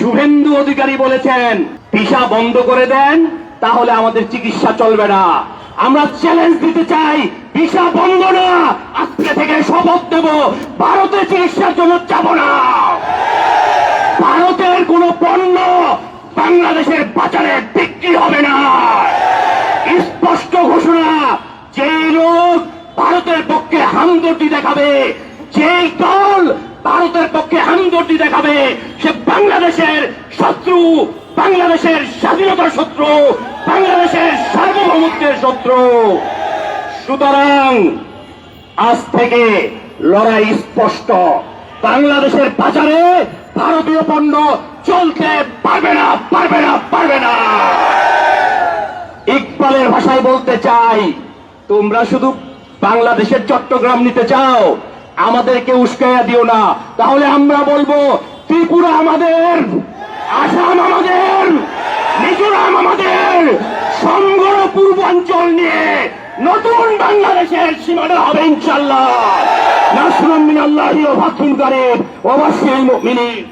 শুভেন্দু অধিকারী বলেছেন ভিসা বন্ধ করে দেন, তাহলে আমাদের চিকিৎসা চলবে না। আমরা চ্যালেঞ্জ দিতে চাই, ভিসা বন্ধ না, আজকে থেকে শপথ দেব ভারতে চিকিৎসার জন্য যাব না। ভারতের কোন পণ্য বাংলাদেশের বাজারে বিক্রি হবে না। স্পষ্ট ঘোষণা, যে লোক ভারতের পক্ষে হামদর্দি দেখাবে, যেই দল ভারতের পক্ষে হামদর্দি দেখাবে, সে বাংলাদেশের শত্রু, বাংলাদেশের স্বাধীনতার শত্রু, বাংলাদেশের সার্বভৌমত্বের শত্রু। সুতরাং আজ থেকে লড়াই স্পষ্ট, বাংলাদেশের বাজারে ভারতীয় পণ্য চলতে পারবে না, পারবে না, পারবে না। ইকবালের ভাষায় বলতে চাই, তোমরা শুধু বাংলাদেশের চট্টগ্রাম নিতে চাও, আমাদেরকে উস্কাইয়া দিও না। তাহলে আমরা বলবো ত্রিপুরা আমাদের, আসাম আমাদের, মিজোরাম আমাদের, সমগ্র পূর্বাঞ্চল নিয়ে নতুন বাংলাদেশের সীমানা হবে ইনশাআল্লাহ। নাসরুম মিনাল্লাহি ওয়া ফাতহুন কারীব ওয়া বাশশিরিল মুমিনিন।